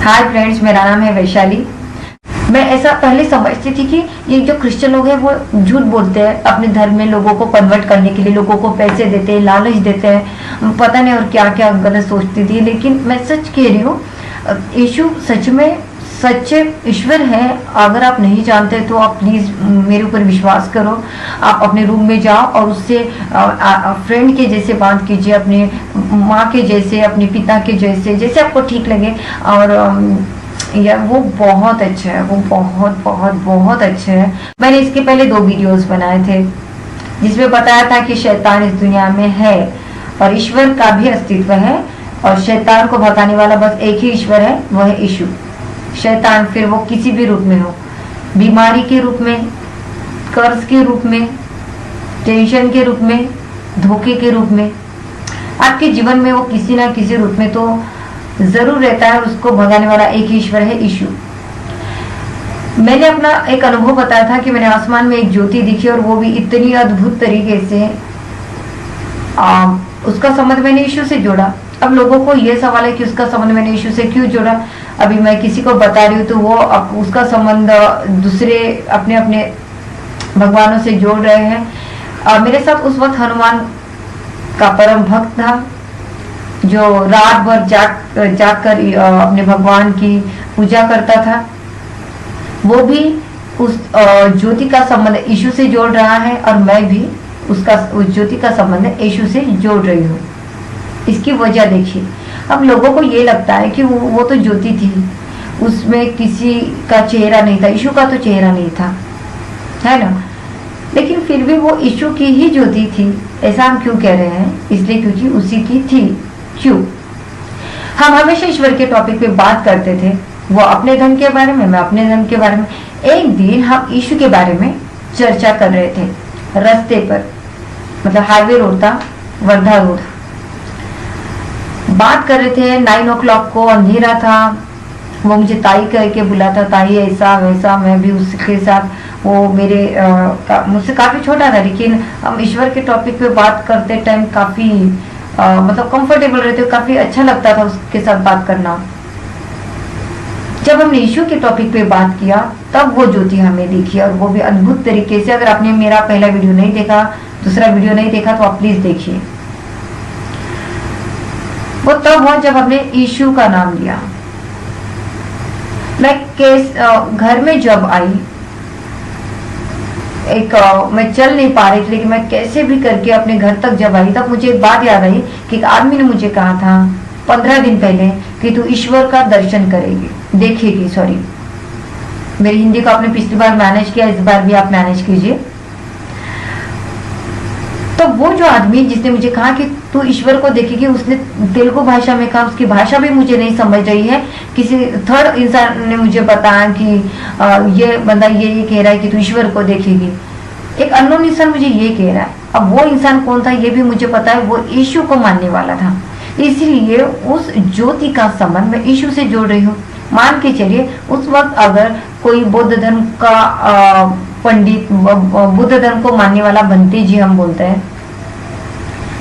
Hi friends, मेरा नाम है वैशाली। मैं ऐसा पहले समझती थी कि ये जो क्रिश्चियन लोग हैं वो झूठ बोलते हैं, अपने धर्म में लोगों को कन्वर्ट करने के लिए लोगों को पैसे देते हैं, लालच देते हैं, पता नहीं और क्या क्या गलत सोचती थी। लेकिन मैं सच कह रही हूँ, यीशु सच में सच्चे ईश्वर है। अगर आप नहीं जानते तो आप प्लीज़ मेरे ऊपर विश्वास करो। आप अपने रूम में जाओ और उससे फ्रेंड के जैसे बात कीजिए, अपने माँ के जैसे, अपने पिता के जैसे, जैसे आपको ठीक लगे। और यार वो बहुत अच्छा है, वो बहुत बहुत बहुत अच्छा है। मैंने इसके पहले 2 वीडियोस बनाए थे जिसमें बताया था कि शैतान इस दुनिया में है और ईश्वर का भी अस्तित्व है, और शैतान को भगाने वाला बस एक ही ईश्वर है, वह है यीशु। शैतान फिर वो किसी भी रूप में हो, बीमारी के रूप में, कर्ज के रूप में, टेंशन के रूप में, धोखे के रूप में, आपके जीवन में वो किसी ना किसी रूप में तो जरूर रहता है। उसको भगाने वाला एक ही ईश्वर है, यीशु। मैंने अपना एक अनुभव बताया था कि मैंने आसमान में एक ज्योति दिखी और वो भी इतनी अद्भुत तरीके से उसका संबंध मैंने यीशु से जोड़ा। अब लोगों को ये सवाल है कि उसका संबंध मैंने यीशु से क्यों जोड़ा। अभी मैं किसी को बता रही हूँ तो वो उसका संबंध दूसरे अपने अपने भगवानों से जोड़ रहे हैं। मेरे साथ उस वक्त हनुमान का परम भक्त था जो रात भर जाग कर अपने भगवान की पूजा करता था। वो भी उस ज्योति का संबंध यीशु से जोड़ रहा है और मैं भी उस ज्योति का संबंध यीशु से जोड़ रही हूँ। इसकी वजह देखिए, अब लोगों को ये लगता है कि वो तो ज्योति थी, उसमें किसी का चेहरा नहीं था, यीशु का तो चेहरा नहीं था, है ना। लेकिन फिर भी वो यीशु की ही ज्योति थी। ऐसा हम क्यों कह रहे हैं? इसलिए क्योंकि उसी की थी। क्यों? हम हमेशा ईश्वर के टॉपिक पे बात करते थे, वो अपने धर्म के बारे में, मैं अपने धर्म के बारे में। एक दिन हम यीशु के बारे में चर्चा कर रहे थे रास्ते पर, मतलब हाईवे रोड था, वर्धा रोड। बात कर रहे थे, 9 o'clock को, अंधेरा था। वो मुझे ताई कह के बुलाता, ताई ऐसा वैसा। मैं भी उसके साथ, वो मेरे मुझसे काफ़ी छोटा था, लेकिन हम ईश्वर के टॉपिक पे बात करते टाइम काफ़ी मतलब कंफर्टेबल रहते, काफ़ी अच्छा लगता था उसके साथ बात करना। जब हमने यीशु के टॉपिक पे बात किया तब वो ज्योति हमें दिखी, और वो भी अद्भुत तरीके से। अगर आपने मेरा पहला वीडियो नहीं देखा, दूसरा वीडियो नहीं देखा, तो आप प्लीज देखिए। वो तब हुआ जब हमने यीशु का नाम लिया। मैं घर में जब आई, मैं चल नहीं पा रही थी, लेकिन मैं कैसे भी करके अपने घर तक जब आई, तब मुझे एक बात याद आई कि एक आदमी ने मुझे कहा था 15 दिन पहले कि तू ईश्वर का दर्शन करेगी, देखेगी। सॉरी, मेरी हिंदी को आपने पिछली बार मैनेज किया, इस बार भी आप मैनेज कीजिए। तो वो जो आदमी जिसने मुझे कहा कि तू ईश्वर को देखेगी, उसने तेलुगु भाषा में कहा। उसकी भाषा भी मुझे नहीं समझ रही है। किसी थर्ड इंसान ने मुझे बताया कि ये बंदा ये कह रहा है कि तू ईश्वर को देखेगी। एक अननोन इंसान मुझे ये कह रहा है। अब वो इंसान कौन था ये भी मुझे पता है, वो यीशु को मानने वाला था। इसलिए उस ज्योति का संबंध मैं यीशु से जोड़ रही हूँ। मान के चलिए, उस वक्त अगर कोई बौद्ध धर्म का पंडित, बुद्ध धर्म को मानने वाला बनते जी हम बोलते हैं,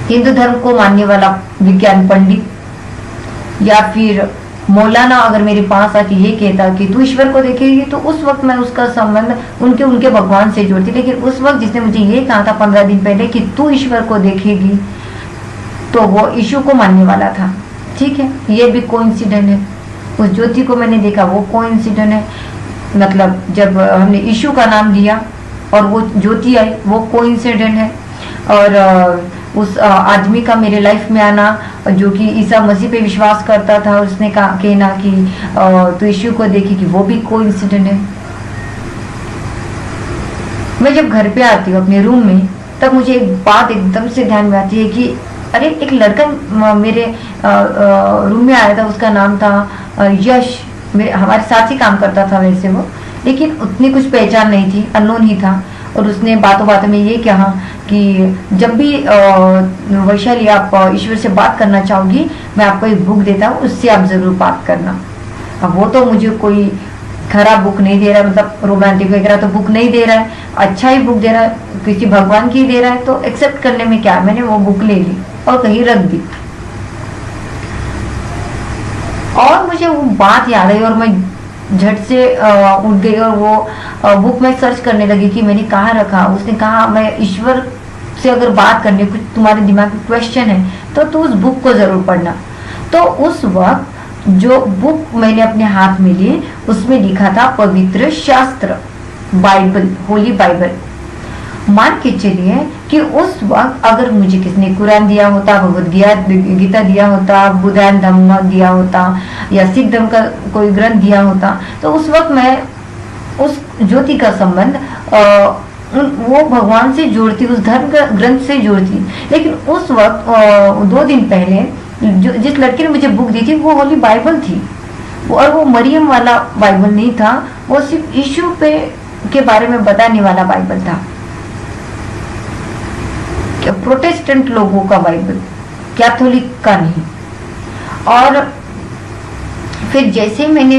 हिंदू धर्म को मानने वाला विज्ञान पंडित, या फिर मौलाना अगर मेरे पास आके ये कहता कि तू ईश्वर को देखेगी, तो उस वक्त मैं उसका संबंध उनके भगवान से जोड़ती। लेकिन उस वक्त जिसने मुझे ये कहा था 15 दिन पहले कि तू ईश्वर को देखेगी, तो वो यीशु को मानने वाला था। ठीक है, ये भी कोइंसिडेंट है। उस ज्योति को मैंने देखा, वो कोइंसिडेंट है। मतलब जब हमने यीशु का नाम लिया और वो ज्योति आई, वो कोइंसिडेंट है। और उस आदमी का मेरे लाइफ में आना, जो कि ईसा मसीह पे विश्वास करता था, उसने कहना कि तो यीशु को देखेगी, वो भी कोइंसिडेंट है। मैं जब घर पे आती हूँ अपने रूम में, तब मुझे एक बात एकदम से ध्यान में आती है कि अरे एक लड़का मेरे रूम में आया था, उसका नाम था यश। हमारे साथ ही काम करता था वैसे वो, लेकिन उतनी कुछ पहचान नहीं थी, अननोन ही था। और उसने बातों बातों में ये कहा कि जब भी वैशाली आप ईश्वर से बात करना चाहोगी, मैं आपको एक बुक देता हूँ, उससे आप जरूर बात करना। अब वो तो मुझे कोई खराब बुक नहीं दे रहा है, मतलब रोमांटिक वगैरह तो बुक नहीं दे रहा है, अच्छा ही बुक दे रहा है, किसी भगवान की दे रहा है, तो एक्सेप्ट करने में क्या। मैंने वो बुक ले ली और कहीं रख दी। और मुझे वो बात याद आई और मैं झट से उठ गई और वो बुक में सर्च करने लगी कि मैंने कहाँ रखा। उसने कहा मैं ईश्वर से अगर बात करनी, कुछ तुम्हारे दिमाग में क्वेश्चन है तो उस बुक को जरूर पढ़ना। तो उस वक्त जो बुक मैंने अपने हाथ में ली उसमें लिखा था पवित्र शास्त्र, बाइबल, होली बाइबल। मान के चलिए कि उस वक्त अगर मुझे किसने कुरान दिया होता, भगवद गीता दिया होता, बुद्ध धम्म दिया होता या सिख धर्म का कोई ग्रंथ दिया होता, तो उस वक्त मैं उस ज्योति का संबंध वो भगवान से जोड़ती, उस धर्म का ग्रंथ से जोड़ती। लेकिन उस वक्त 2 दिन पहले जिस लड़के ने मुझे बुक दी थी वो होली बाइबल थी, और वो मरियम वाला बाइबल नहीं था, वो सिर्फ यीशु पे के बारे में बताने वाला बाइबल था, प्रोटेस्टेंट लोगों का बाइबल, कैथोलिक का नहीं। और फिर जैसे मैंने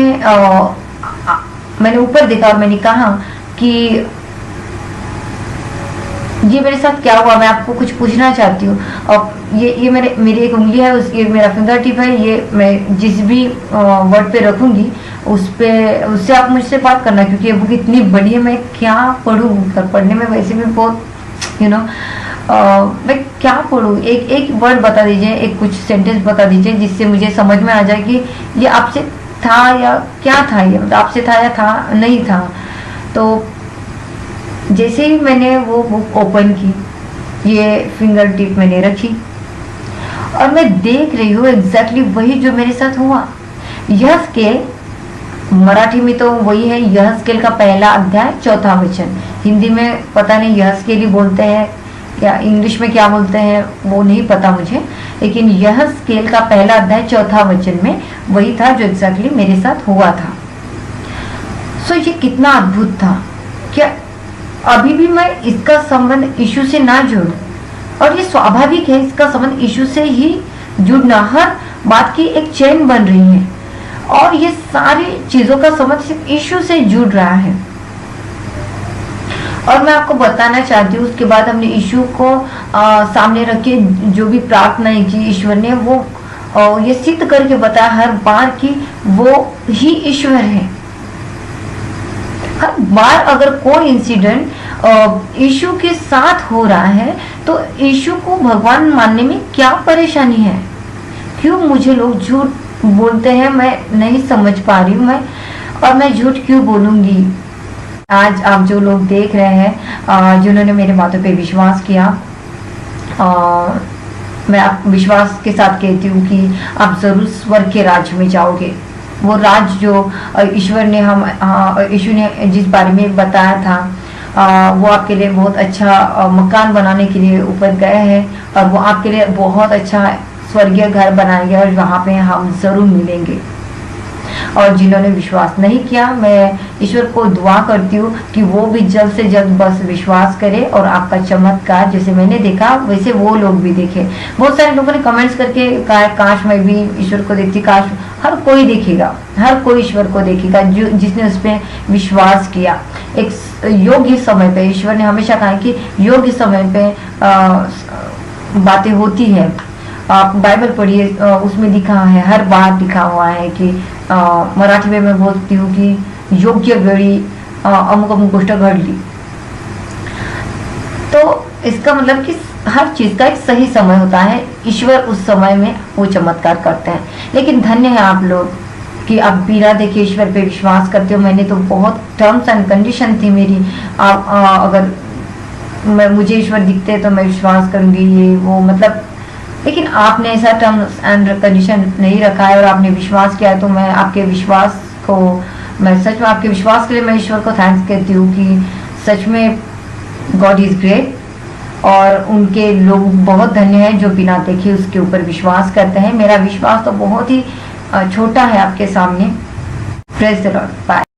ऊपर देखा और मैंने कहा कि ये मेरे साथ क्या हुआ, मैं आपको कुछ पूछना चाहती हूँ। और ये मेरी एक उंगली है, ये मेरा फिंगर टिप है, ये मैं जिस भी वर्ड पे रखूंगी उससे आप मुझसे बात करना, क्योंकि ये बुक इतनी बड़ी है, मैं क्या पढ़ूँ, पढ़ने में वैसे भी बहुत मैं क्या पढ़ूँ। एक वर्ड बता दीजिए, एक कुछ सेंटेंस बता दीजिए जिससे मुझे समझ में आ जाए कि ये आपसे था या क्या था, ये मतलब आपसे था या था नहीं था। तो जैसे ही मैंने वो बुक ओपन की, ये फिंगर टिप मैंने रखी और मैं देख रही हूँ एग्जैक्टली वही जो मेरे साथ हुआ। यह स्केल मराठी में तो वही है, यह स्केल का पहला अध्याय 4था वचन। हिंदी में पता नहीं यह स्केल ही बोलते हैं या इंग्लिश में क्या बोलते हैं वो नहीं पता मुझे, लेकिन यह स्केल का पहला अध्याय 4था वचन में वही था जो एग्जैक्टली मेरे साथ हुआ था। सो ये कितना अद्भुत था। क्या अभी भी मैं इसका संबंध यीशु से ना जोड़ूं? और ये स्वाभाविक है, इसका संबंध यीशु से ही जुड़ना, हर बात की एक चेन बन रही है और ये सारी चीजों का संबंध सिर्फ यीशु से जुड़ रहा है। और मैं आपको बताना चाहती हूँ, उसके बाद हमने यीशु को सामने रख के जो भी प्रार्थनाएं की ईश्वर ने, वो ये सिद्ध करके बताया हर बार कि वो ही ईश्वर है। हर बार अगर कोई इंसिडेंट यीशु के साथ हो रहा है तो यीशु को भगवान मानने में क्या परेशानी है? क्यों मुझे लोग झूठ बोलते हैं, मैं नहीं समझ पा रही हूँ और मैं झूठ क्यों बोलूंगी? आज आप जो लोग देख रहे हैं, जिन्होंने मेरे बातों पे विश्वास किया, मैं आप विश्वास के साथ कहती हूँ कि आप जरूर स्वर्ग के राज्य में जाओगे। वो राज जो ईश्वर ने यीशु ने जिस बारे में बताया था, वो आपके लिए बहुत अच्छा मकान बनाने के लिए ऊपर गए हैं और वो आपके लिए बहुत अच्छा स्वर्गीय घर बनाएंगे और वहाँ पे हम जरूर मिलेंगे। और जिन्होंने विश्वास नहीं किया, मैं ईश्वर को दुआ करती हूँ कि वो भी जल्द से जल्द बस विश्वास करे और आपका चमत्कार जैसे मैंने देखा वैसे वो लोग भी देखे। बहुत सारे लोगों ने कमेंट्स करके कहा काश मैं भी ईश्वर को देखती, काश। हर कोई देखेगा, हर कोई ईश्वर को देखेगा जो जिसने उस पर विश्वास किया। एक योग्य समय पे, ईश्वर ने हमेशा कहा कि योग्य समय पे बातें होती है। आप बाइबल पढ़िए, उसमें लिखा है, हर बात लिखा हुआ है कि मराठी में मैं बोलती हूँ कि योग्य वेळी अमुक अमुक गोष्ट घडली। तो इसका मतलब कि हर चीज का एक सही समय होता है, ईश्वर उस समय में वो चमत्कार करते हैं। लेकिन धन्य है आप लोग कि आप बिना देखे ईश्वर पे विश्वास करते हो। मैंने तो बहुत टर्म्स एंड कंडीशन थी मेरी, अगर मुझे ईश्वर दिखते तो मैं विश्वास करूंगी, ये वो मतलब। लेकिन आपने ऐसा टर्म्स एंड कंडीशन नहीं रखा है और आपने विश्वास किया है, तो मैं आपके विश्वास को, मैं सच में आपके विश्वास के लिए मैं ईश्वर को थैंक्स कहती हूँ कि सच में गॉड इज ग्रेट। और उनके लोग बहुत धन्य हैं जो बिना देखे उसके ऊपर विश्वास करते हैं। मेरा विश्वास तो बहुत ही छोटा है आपके सामने। Praise the Lord. बाय।